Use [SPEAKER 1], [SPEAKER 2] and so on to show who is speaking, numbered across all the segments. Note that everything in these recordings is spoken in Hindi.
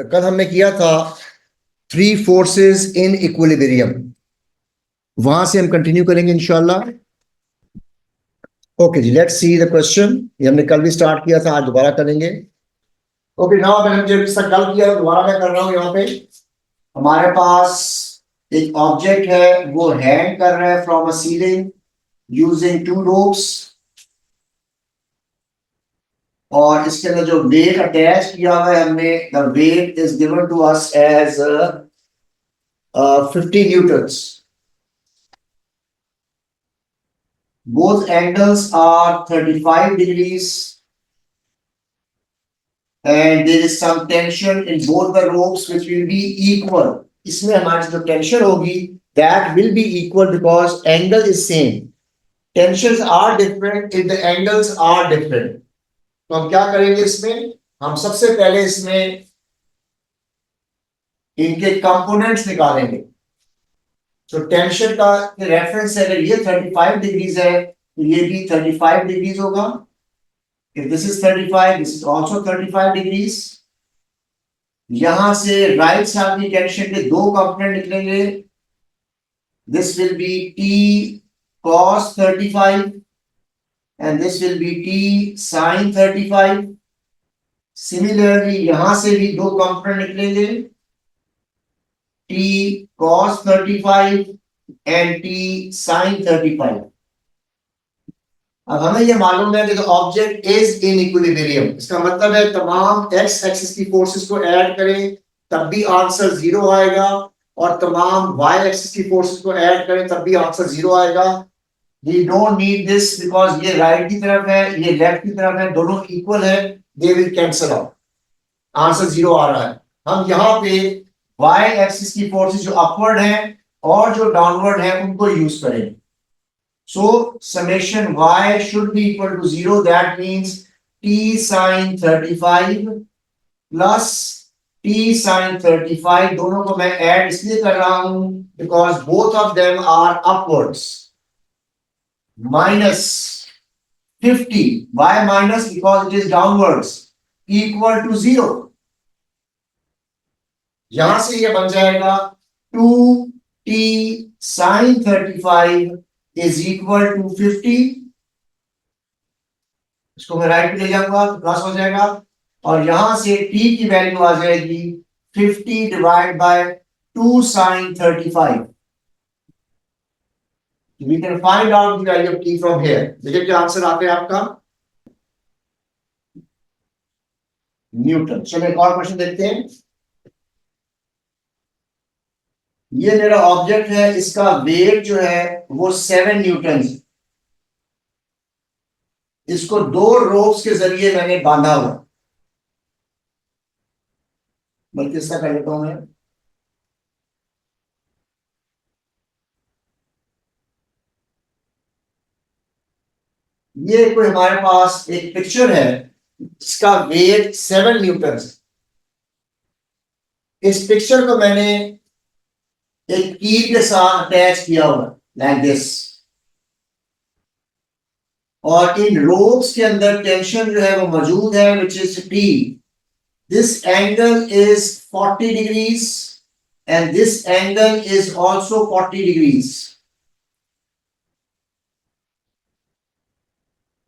[SPEAKER 1] कल हमने किया था थ्री फोर्सेस इन इक्विलिब्रियम, वहां से हम कंटिन्यू करेंगे इंशाल्लाह। ओके जी, लेट्स सी द क्वेश्चन। ये हमने कल भी स्टार्ट किया था, आज दोबारा करेंगे। ओके नाउ मैंने जो कल किया दोबारा मैं कर रहा हूँ। यहाँ पे हमारे पास एक ऑब्जेक्ट है, वो हैंग कर रहा है from a ceiling using two ropes, और इसके अंदर जो वेट अटैच किया हुआ है हमने, the weight is given to us as 50 newtons. Both angles are 35 degrees and there is some tension in both the ropes which will be equal. इसमें हमारी जो टेंशन होगी that will be equal because angle is same. Tensions are different if the angles are different. तो हम क्या करेंगे इसमें, हम सबसे पहले इसमें इनके कंपोनेंट्स निकालेंगे। तो टेंशन का रेफरेंस है, अगर ये 35 डिग्रीज है तो ये भी 35 डिग्रीज होगा। If this is 35, this is also 35 degrees. यहां से राइट साइड की टेंशन के दो कंपोनेंट निकलेंगे। This will be T cos 35 and this will be T sin 35. Similarly, यहां से भी दो कंपोनेंट निकलेंगे, T cos 35 and T sin 35. अब हमें ये मालूम है कि the object is in equilibrium. इसका मतलब है तमाम एक्स एक्सिस की फोर्सेस को ऐड करें तब भी आंसर जीरो आएगा, और तमाम वाई एक्सिस की फोर्सेस को ऐड करें तब भी आंसर जीरो आएगा। We don't need this because ये राइट की तरफ है, ये लेफ्ट की तरफ है, दोनों इक्वल है, they will cancel out, answer zero आ रहा है। हम यहाँ पे वाई एक्सिस की फोर्सेस जो अपवर्ड है और जो डाउनवर्ड है उनको यूज करें। So summation y should be equal to 0. That means t sin 35 plus t sin 35, दोनों को मैं ऐड इसलिए कर रहा हूं because both of them are upwards, minus 50, why minus, because it is downwards, equal to 0। यहां से ये बन जाएगा 2t sin 35 is equal to 50। इसको मैं राइट पे ले जाऊंगा तो प्लस हो जाएगा, और यहां से t की वैल्यू आ जाएगी 50 divide by 2 sin 35। We can find out the value of t from here। देखिए क्या आंसर आता है आपका, न्यूटन। चलो एक और क्वेश्चन देखते हैं। ये मेरा ऑब्जेक्ट है, इसका वेट जो है वो 7 न्यूटन। इसको दो रोप्स के जरिए मैंने बांधा हुआ, बल्कि इसका कर लेता हूं मैं। ये कोई हमारे पास एक पिक्चर है, इसका वेट 7 न्यूटन। इस पिक्चर को मैंने एक कील के साथ अटैच किया हुआ लाइक दिस, और इन रोप्स के अंदर टेंशन जो है वो मौजूद है which is T. This angle is 40 degrees and this angle is also 40 degrees.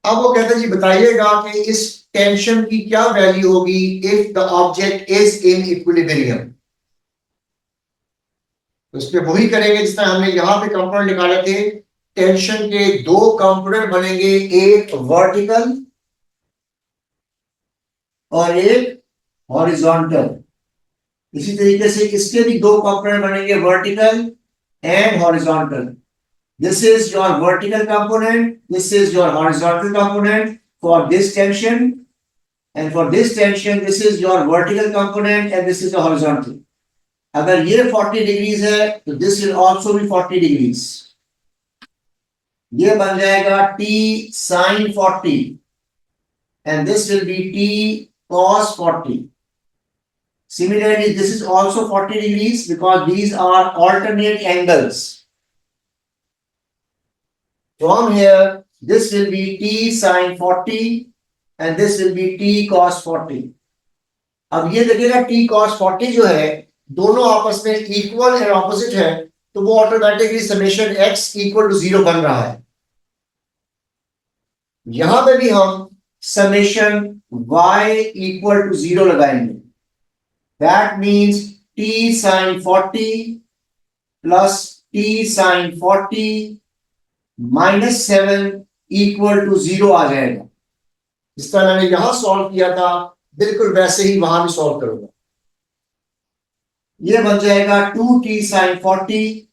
[SPEAKER 1] अब वो कहते हैं जी बताइएगा कि इस टेंशन की क्या वैल्यू होगी if the object is in equilibrium. तो इस पे वही करेंगे जिस तरह हमने यहां पे कंपोनेंट निकाले थे। टेंशन के दो कंपोनेंट बनेंगे, एक वर्टिकल और एक हॉरिजॉन्टल। इसी तरीके से इसके भी दो कंपोनेंट बनेंगे, vertical and horizontal. This is your vertical component, this is your horizontal component for this tension, and for this tension this is your vertical component and this is the horizontal. अगर ये 40 डिग्रीज है तो this will also be 40 degrees. ये बन जाएगा t sin 40 and this will be t cos 40। Similarly, this is also 40 degrees because these are alternate angles। From here, this will be t sin 40 and this will be t cos 40। अब ये देखिएगा t cos 40 जो है दोनों आपस में इक्वल एंड ऑपोजिट है, तो वो automatically summation x equal to 0 बन रहा है। यहां पे भी हम समेशन y इक्वल टू 0 लगाएंगे। That means t sin 40 plus t sin 40 minus 7 equal to 0 आ जाएगा। जिस तरह मैंने यहां सॉल्व किया था बिल्कुल वैसे ही वहां भी सॉल्व करूंगा। ये बन जाएगा 2t sin 40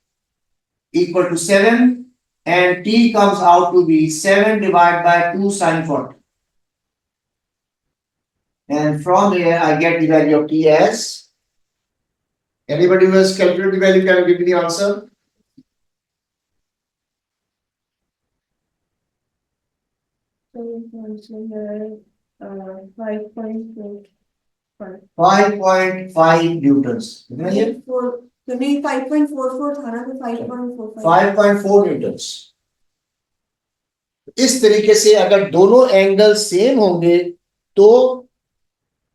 [SPEAKER 1] equal to 7 and t comes out to be 7 divided by 2 sin 40. And from here I get the value of t as, anybody who has calculated the value can give me the answer.
[SPEAKER 2] So answer 5.45.
[SPEAKER 1] 5.5 newtons. कितना ये?
[SPEAKER 2] तो नहीं 5.44 था ना, तो 5.45.
[SPEAKER 1] 5.4 newtons. इस तरीके से अगर दोनों एंगल सेम होंगे तो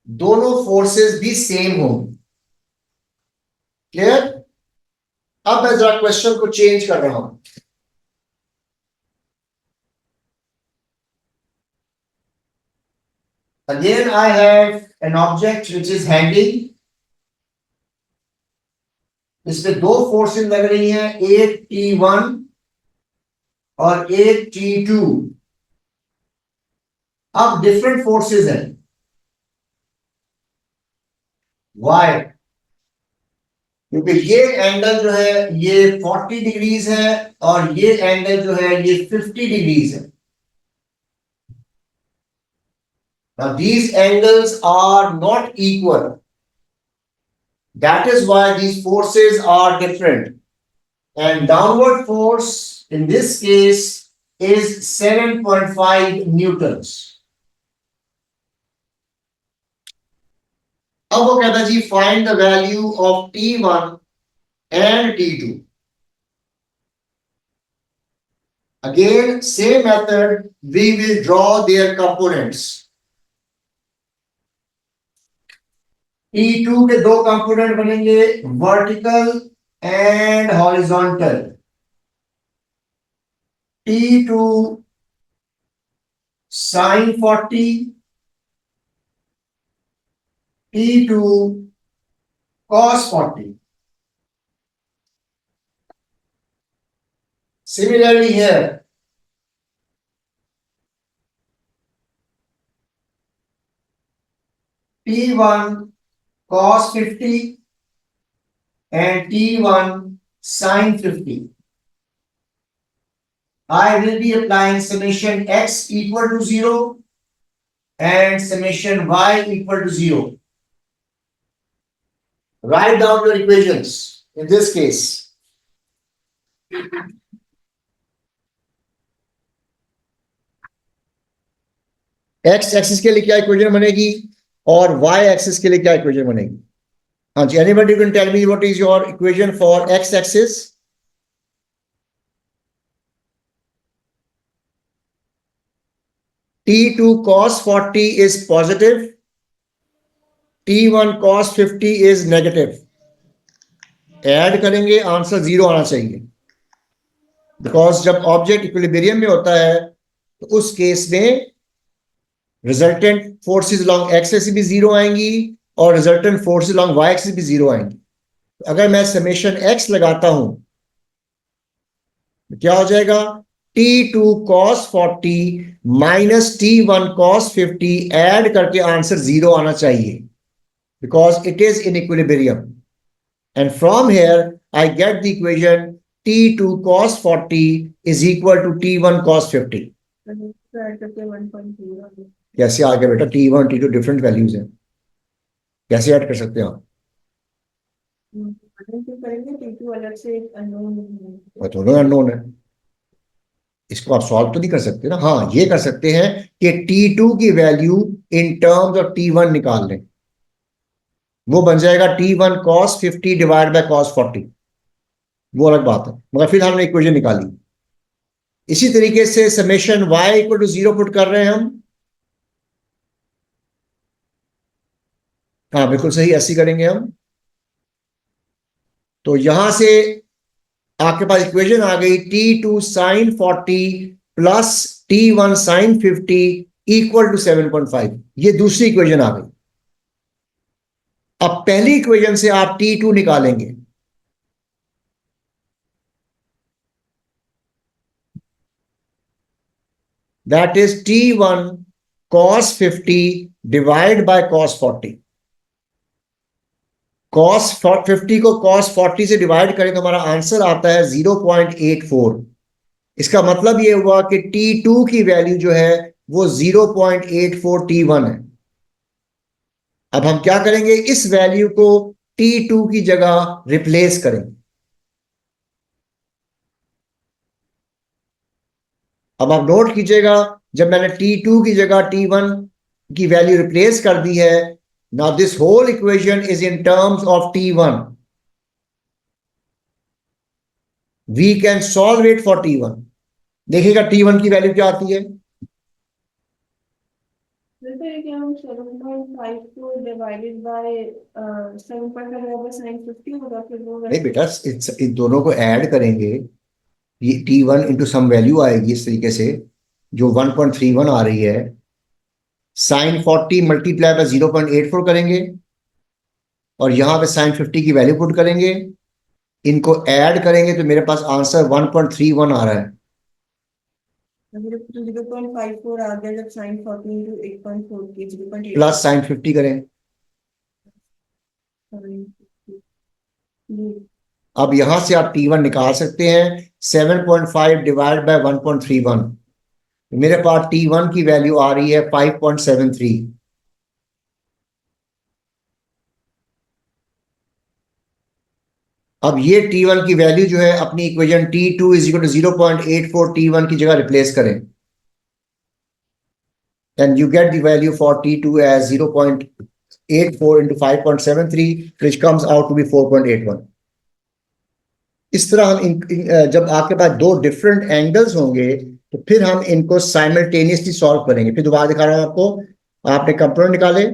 [SPEAKER 1] दोनों फोर्सेस भी सेम होंगे। क्लियर? अब मैं जरा क्वेश्चन को चेंज कर रहा हूं। Again, I have an object which is hanging. इसमें दो फोर्सेस लग रही हैं, एक T1 और एक T2। अब डिफरेंट फोर्सेस हैं। Why? क्योंकि ये एंगल जो है ये 40 डिग्रीज है और ये एंगल जो है ये 50 डिग्रीज है। Now these angles are not equal. That is why these forces are different. And downward force in this case is 7.5 newtons. अब वो कहता है जी find the value of T1 and T2. Again, same method, we will draw their components. T2 के दो कंपोनेंट बनेंगे, vertical and horizontal. T2 sin 40, T2 cos 40. Similarly here, T1 cos 50 and T1 sin 50. I will be applying summation x equal to 0 and summation y equal to 0. Write down your equations in this case. x axis के लिए क्या इक्वेशन बनेगी और y एक्सिस के लिए क्या इक्वेशन बनेगी? हाँ जी, anybody can tell me what is your equation for x axis? T2 cos 40 is positive, T1 cos 50 is negative. Add करेंगे आंसर 0 आना चाहिए, बिकॉज जब ऑब्जेक्ट इक्विलिब्रियम में होता है तो उस केस में resultant forces along x axis भी 0 आएंगी और resultant forces along y axis भी 0 आएंगी। अगर मैं समेशन x लगाता हूं तो क्या हो जाएगा? T2 cos 40 minus T1 cos 50 add करके आंसर 0 आना चाहिए, because it is in equilibrium. And from here, I get the equation T2 cos 40 is equal to T1 cos 50. कैसे आ गया बेटा? T1 T2 डिफरेंट वैल्यूज हैं, कैसे ऐड कर सकते हैं आप? दोनों अननोन है, इसको आप सॉल्व तो नहीं कर सकते ना। हाँ, ये कर सकते हैं कि T2 की value in terms of T1 निकाल लें, वो बन जाएगा T1 cos 50 divide by cos 40, वो अलग बात है, मगर फिर हमने इक्वेशन निकाली। इसी तरीके से summation y equal to 0 put कर रहे हैं हम, हाँ बिल्कुल सही, ऐसी करेंगे हम। तो यहां से आपके पास इक्वेशन आ गई, T2 sin 40 plus T1 sin 50 equal to 7.5। ये दूसरी इक्वेशन आ गई। अब पहली इक्वेशन से आप T2 निकालेंगे। That is T1 cos 50 divide by cos 40। cos 50 को cos 40 से डिवाइड करें तो हमारा आंसर आता है 0.84। इसका मतलब ये हुआ कि T2 की वैल्यू जो है वो 0.84 T1 है। अब हम क्या करेंगे, इस वैल्यू को T2 की जगह रिप्लेस करेंगे। अब आप नोट कीजिएगा, जब मैंने T2 की जगह T1 की वैल्यू रिप्लेस कर दी है, now this whole equation is in terms of T1। We can solve it for T1। देखिएगा T1 की वैल्यू क्या आती है।
[SPEAKER 2] जैसे कि हम 7.5 को डिवाइडेड बाय 7.5 होगा, फिर वो
[SPEAKER 1] नहीं बेटा, इन दोनों को ऐड करेंगे, ये T1 इंटू सम वैल्यू आएगी इस तरीके से, जो 1.31 आ रही है। साइन 40 मल्टीप्लाई बाय 0.84 करेंगे और यहां पे साइन 50 की वैल्यू पुट करेंगे। इनको ऐड करेंगे तो मेरे पास आंसर 1.31 आ रहा है।
[SPEAKER 2] 0.54 आ गया जब साइन 40 इंटू 8.4 की 0.8
[SPEAKER 1] प्लस साइन 50 करें। अब यहां से आप T1 निकाल सकते हैं। 7.5 डिवाइड बाय 1.31, मेरे पास T1 की वैल्यू आ रही है 5.73। अब ये T1 की वैल्यू जो है अपनी equation T2 is equal to 0.84 T1 की जगह रिप्लेस करें, and you get the value for T2 as 0.84 into 5.73, which comes out to be 4.81। इस तरह हम जब आपके पास दो डिफरेंट एंगल्स होंगे तो फिर हम इनको साइमल्टेनियसली सॉल्व करेंगे। फिर दोबारा दिखा रहा हूं आपको। आपने कंपोनेंट निकाले,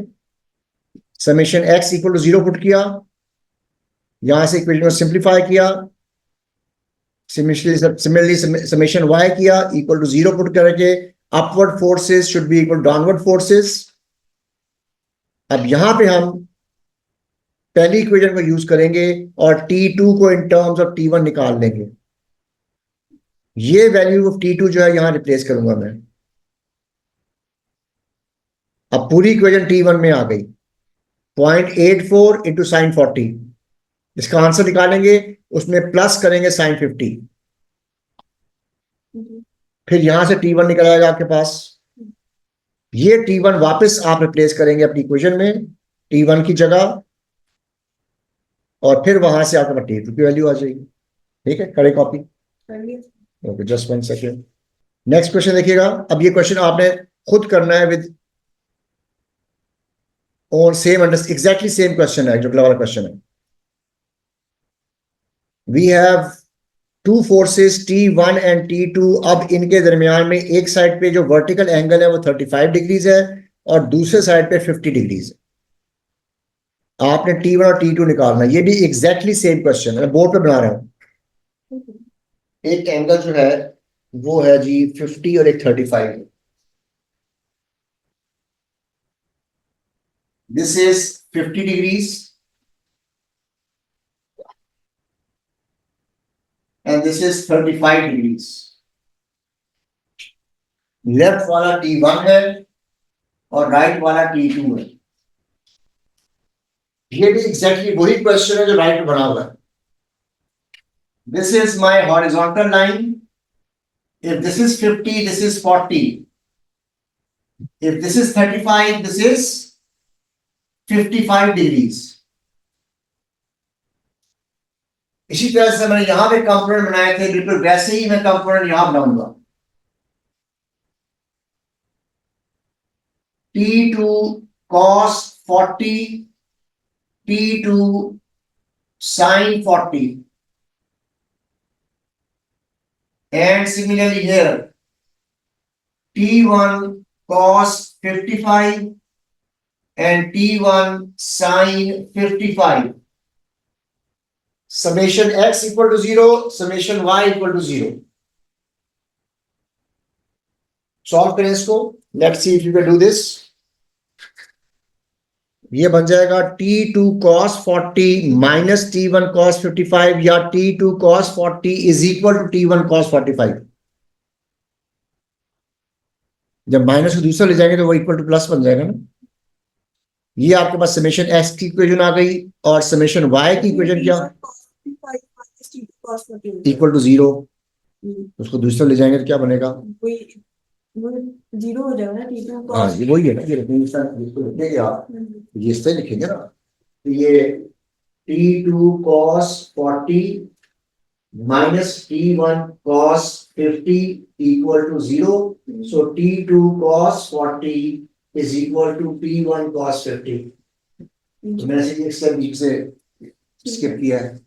[SPEAKER 1] summation x equal to 0 put किया, यहां से इक्वेशन को सिंप्लीफाई किया, सिमिलरली समेशन y किया इक्वल टू 0 पुट करके upward forces should be equal downward forces. अब यहां पे हम पहली इक्वेशन को यूज करेंगे और T2 को इन टर्म्स ऑफ T1 निकाल लेंगे। ये वैल्यू ऑफ T2 जो है यहां रिप्लेस करूंगा मैं। अब पूरी इक्वेशन T1 में आ गई। 0.84 इंटू साइन 40, इसका आंसर निकालेंगे, उसमें प्लस करेंगे साइन 50। फिर यहां से T1 निकल आएगा आपके पास। ये T1 वापस आप रिप्लेस करेंगे अपनी इक्वेशन में T1 की जगह, और फिर वहां से आपके पास T2 की वैल्यू आ जाएगी। ठीक है, करें copy. Okay, just 1 second. Next question देखिएगा। अब ये क्वेश्चन आपने खुद करना है विद और सेम एग्जैक्टली सेम क्वेश्चन है जो अगला वाला क्वेश्चन है। We have two forces T1 and T2। अब इनके दरमियान में एक साइड पे जो वर्टिकल एंगल है वो 35 डिग्रीज है और दूसरे साइड पे 50 डिग्रीज है। आपने T1 और T2 निकालना। ये भी एग्जैक्टली सेम क्वेश्चन है, मैं बोर्ड पे बना रहा हूं। एक एंगल जो है वो है जी 50 और एक 35। This is 50 degrees and this is 35 degrees। Left वाला T1 है और राइट वाला T2 है। ये भी एग्जैक्टली वही क्वेश्चन है जो राइट बना हुआ है। This is my horizontal line. If this is 50, this is 40। If this is 35, this is 55 degrees. इसी तरह से मैंने यहां पे कंपोनेंट बनाए थे, बिल्कुल वैसे ही मैं कंपोनेंट यहां बनाऊंगा। T2 cos 40, T2 sin 40, and similarly here T1 cos 55 and T1 sine 55. Summation x equal to 0, summation y equal to 0. Solve करें इसको, let's see if you can do this. ये बन जाएगा T2 cos 40 minus T1 cos 55 या T2 cos 40 is equal to T1 cos 45. जब माइनस को दूसरा ले जाएंगे तो वो इक्वल टू प्लस बन जाएगा ना. ये आपके पास समेशन x की इक्वेशन आ गई और समेशन y की इक्वेशन क्या, इक्वल टू 0. उसको दूसरा ले जाएंगे तो क्या बनेगा,
[SPEAKER 2] जीरो हो जाएगा ना T2
[SPEAKER 1] हाँ
[SPEAKER 2] cos
[SPEAKER 1] ये वही है ना, ये लिखेंगे आप, ये इस तरह लिखेंगे ना. तो ये T2 cos 40 minus T1 cos 50 equal to 0. So T2 cos 40 is equal to T1 cos 50. तो मैंने एक स्टेप बीच से स्किप किया है.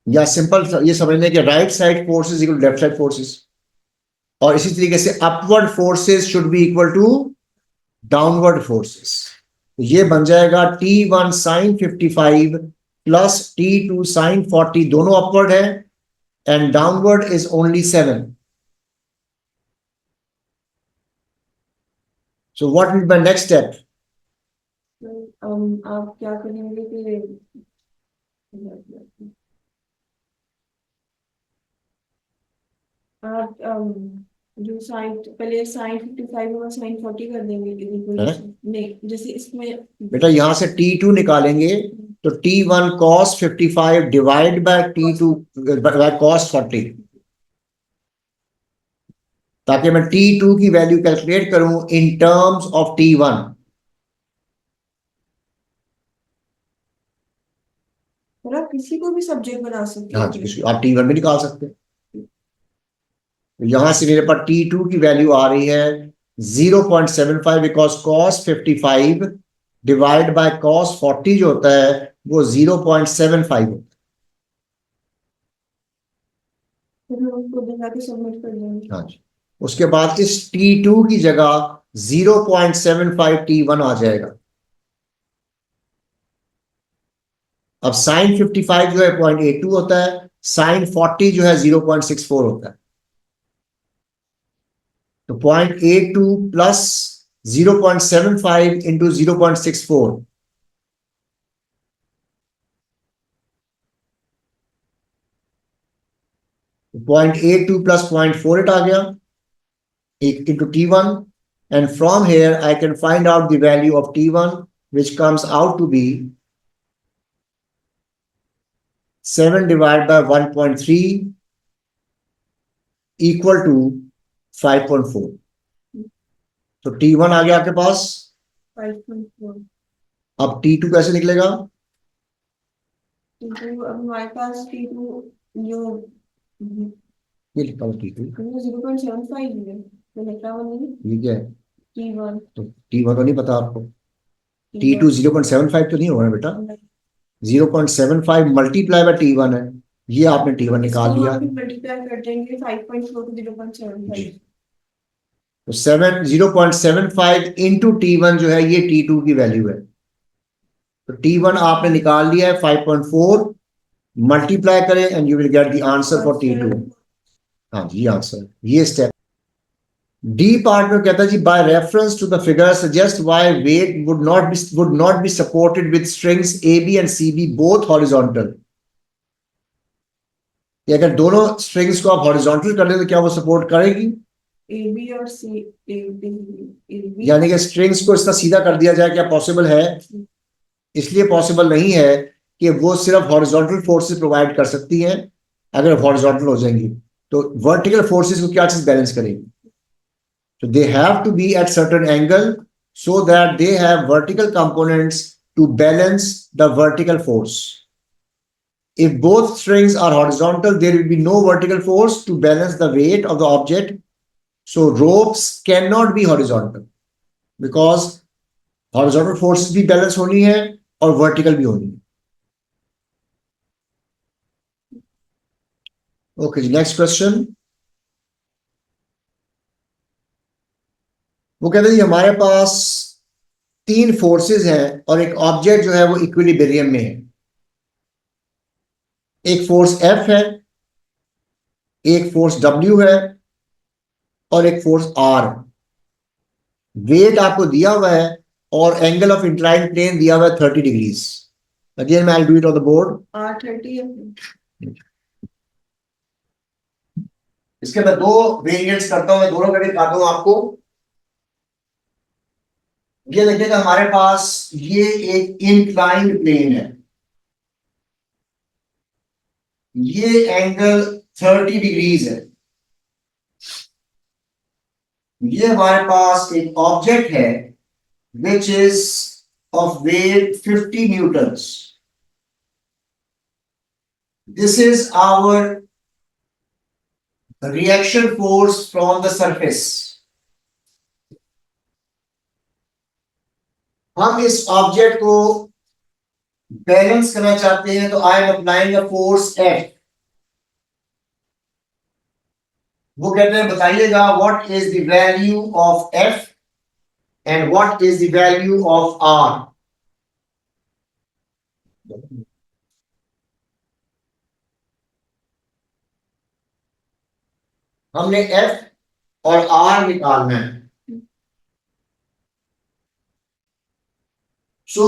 [SPEAKER 1] या सिंपल ये समझने के right side forces equal to left side forces, और इसी तरीके से upward forces should be equal to downward forces. ये बन जाएगा T1 sin 55 plus T2 sin 40, दोनों अपवर्ड है and downward is only 7. So what will be next step,
[SPEAKER 2] आप क्या करेंगे कि आप जो साइन पहले साइन 55 और साइन 40 कर देंगे नहीं, जैसे इसमें
[SPEAKER 1] बेटा यहां से T2 निकालेंगे तो T1 cos 55 divide by T2 by cos 40, ताकि मैं T2 की वैल्यू कैलकुलेट करूं इन टर्म्स ऑफ T1.
[SPEAKER 2] और आप किसी को भी सब्जेक्ट बना सकते
[SPEAKER 1] हाँ
[SPEAKER 2] हो.
[SPEAKER 1] जी, आप T1 भी निकाल सकते हैं. यहां से मेरे पास T2 की वैल्यू आ रही है 0.75 because cos 55 divide bye cos 40 जो होता है वो 0.75 होता है.
[SPEAKER 2] फिर हम उसको दिखा के सबमिट कर देंगे.
[SPEAKER 1] हाँ जी, उसके बाद इस T2 की जगह 0.75 T1 आ जाएगा. अब साइन 55 जो है 0.82 होता है, साइन 40 जो है 0.64 होता है. तो 0.82 प्लस 0.75 इंटू 0.64, तो 0.82 प्लस 0.48 आ गया into T1, and from here I can find out the value of T1, which comes out to be 7 divided by 1.3 equal to 5.4. तो T1 आ गया आपके पास.
[SPEAKER 2] 5.4.
[SPEAKER 1] अब T2 कैसे निकलेगा,
[SPEAKER 2] T2 अब हमारे पास T2 जो
[SPEAKER 1] ये लिखा हुआ T2,
[SPEAKER 2] 0.75 है तो लिखा हुआ नहीं
[SPEAKER 1] ये क्या है,
[SPEAKER 2] T1.
[SPEAKER 1] तो T1 तो नहीं पता आपको. T2 0.75 तो नहीं होगा ना बेटा, 0.75 मल्टीप्लाई बाय T1 है, ये आपने T1 निकाल लिया.
[SPEAKER 2] मल्टीप्लाई कर देंगे 5.4 को 0.75.
[SPEAKER 1] तो 0.75 इंटू T1 जो है ये T2 की वैल्यू है. तो T1 आपने निकाल लिया है 5.4, मल्टीप्लाई करें and you will get the answer for T2. हाँ जी, आंसर ये स्टेप. डी पार्ट में कहता है जी by reference to the figure suggest why weight would not be supported with strings A B and C B both horizontal. अगर दोनों स्ट्रिंग्स को आप हॉरिजॉन्टल कर ले तो क्या वो सपोर्ट करेगी,
[SPEAKER 2] ए बी और सी
[SPEAKER 1] यानी कि स्ट्रिंग्स को इसका सीधा कर दिया जाए, क्या पॉसिबल है, इसलिए पॉसिबल नहीं है कि वो सिर्फ हॉरिजॉन्टल फोर्सेस प्रोवाइड कर सकती हैं. अगर हॉरिजॉन्टल हो जाएंगी तो वर्टिकल फोर्सेस को क्या चीज बैलेंस करेगी. So they have to be at certain angle so that they have vertical components to balance the vertical force. If both strings are horizontal, there will be no vertical force to balance the weight of the object. So ropes cannot be horizontal because horizontal forces भी balance होनी है और vertical भी होनी है. Okay, next question. वो कहते हैं जी हमारे पास 3 फोर्सेस हैं और एक ऑब्जेक्ट जो है वो इक्विलिब्रियम में है। एक फोर्स F है, एक फोर्स W है और एक फोर्स R। वेट आपको दिया हुआ है और एंगल ऑफ इंक्लाइंड प्लेन दिया हुआ है 30 degrees. Again I will do it on the board.
[SPEAKER 2] R30 है।
[SPEAKER 1] इसके मैं 2 वेरिएंट्स करता हूं, मैं दोनों करके दिखाता हूं आपको। ये देखिएगा हमारे पास ये एक इंक्लाइंड प्लेन है, ये एंगल 30 डिग्रीज है। ये हमारे पास एक ऑब्जेक्ट है which is of weight 50 newtons. This is our reaction force from the surface. हम इस ऑब्जेक्ट को बैलेंस करना चाहते हैं तो I am applying a force F। वो कहते हैं बताइएगा what is the value of F and what is the value of R। हमने F और R निकालना है।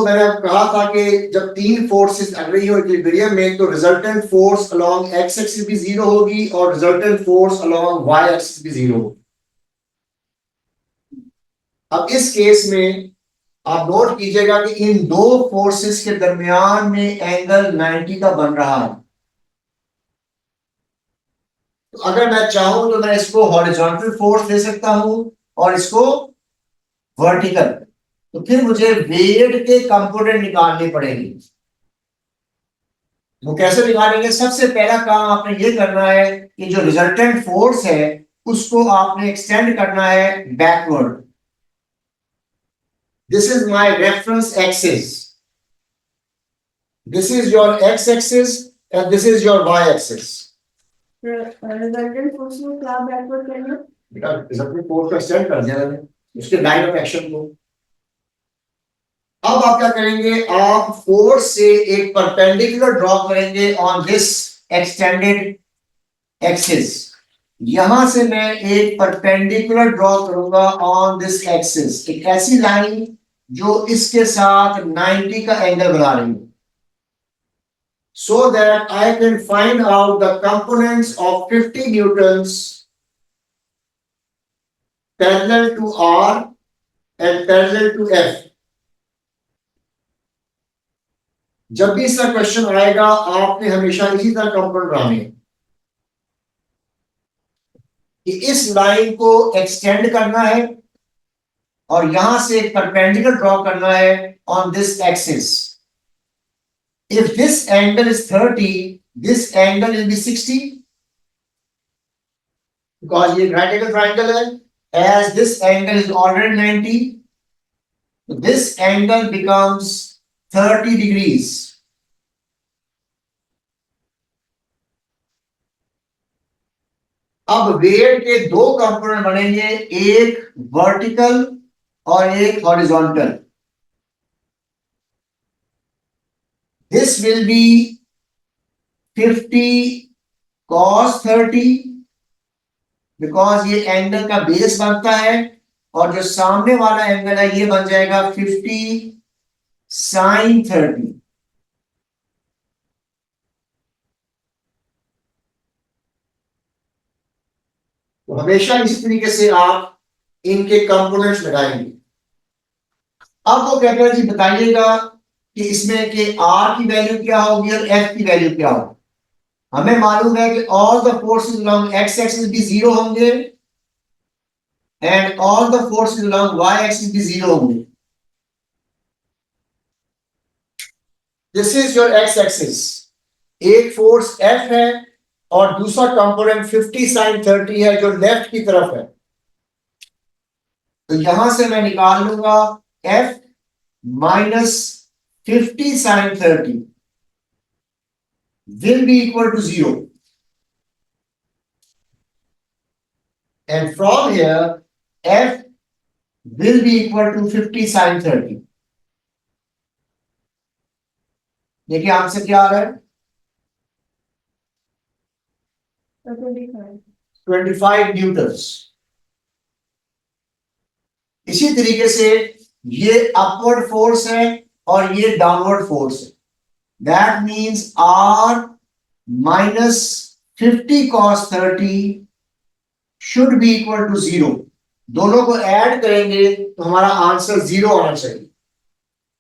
[SPEAKER 1] मैंने अब कहा था कि जब 3 फोर्सेस अग्री हो इक्विलिब्रियम में तो resultant force along x axis भी 0 होगी और resultant force along y axis भी 0 होगी। अब इस केस में आप नोट कीजिएगा कि इन 2 फोर्सेस के दरमियान में एंगल 90 का बन रहा है। तो अगर मैं चाहूं तो मैं इसको हॉरिजॉन्टल फोर्स दे सकता हूं और इसको वर्टिकल। तो फिर मुझे वेट के कंपोनेंट निकालने पड़ेंगे। वो कैसे निकालेंगे? सबसे पहला काम आपने ये करना है कि जो रिजल्टेंट फोर्स है उसको आपने एक्सटेंड करना है backward. This is my reference axis, this is your x axis and this is your y axis.
[SPEAKER 2] Resultant force को क्या बैकवर्ड करना?
[SPEAKER 1] बेटा रिजल्टेंट फोर्स को एक्सटेंड कर दिया मैंने उसके लाइन ऑफ एक्शन को। अब आप क्या करेंगे? आप फोर्स से एक परपेंडिकुलर ड्रॉ करेंगे ऑन दिस एक्सटेंडेड एक्सिस। यहां से मैं एक परपेंडिकुलर ड्रॉ करूंगा ऑन दिस एक्सिस, एक ऐसी लाइन जो इसके साथ 90 का एंगल बना रही है, so that I can find out the components of 50 newtons parallel to R and parallel to F। जब भी इसका क्वेश्चन आएगा आपने हमेशा इसी तरह कंपोनेंट बनाने हैं कि इस लाइन को एक्सटेंड करना है और यहां से एक परपेंडिकुलर ड्रॉ करना है on this axis. If this angle is 30, this angle will be 60 because ये right angle triangle है। As this angle is already 90, so this angle becomes 30 degrees। अब वेट के 2 कंपोनेंट बनेंगे, एक वर्टिकल और एक horizontal. This will be 50 cos 30 because ये एंगल का बेस बनता है और जो सामने वाला एंगल है ये बन जाएगा 50 sin 30। तो हमेशा इसी तरीके से आप इनके कंपोनेंट्स लगाएंगे। अब वो कहते हैं जी बताइएगा कि इसमें के R की वैल्यू क्या होगी और F की वैल्यू क्या होगी। हमें मालूम है कि all the forces along x axis भी 0 होंगे and all the forces along y axis भी 0 होंगे। This is your x axis, एक फोर्स F है और दूसरा कंपोनेंट 50 sin 30 है जो लेफ्ट की तरफ है। तो यहां से मैं निकाल लूंगा F minus 50 sin 30 will be equal to 0 and from here F will be equal to 50 sin 30. देखिए आंसर क्या आ रहा है
[SPEAKER 2] 25
[SPEAKER 1] 25 न्यूटन्स। इसी तरीके से ये अपवर्ड फोर्स है और ये डाउनवर्ड फोर्स है। That means R minus 50 cos 30 should be equal to 0। दोनों को ऐड करेंगे तो हमारा आंसर 0 आना चाहिए।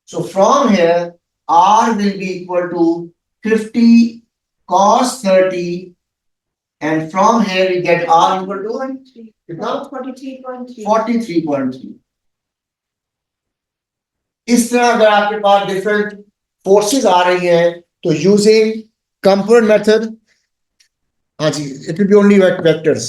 [SPEAKER 1] So from here R will be equal to 50 cos 30 and from here we get R equal to कितना
[SPEAKER 2] 43.3
[SPEAKER 1] 43.3। इस तरह अगर आपके पास डिफरेंट फोर्सेस आ रही हैं तो यूजिंग कंपोनेंट मेथड, हाँ जी, it will be only vectors.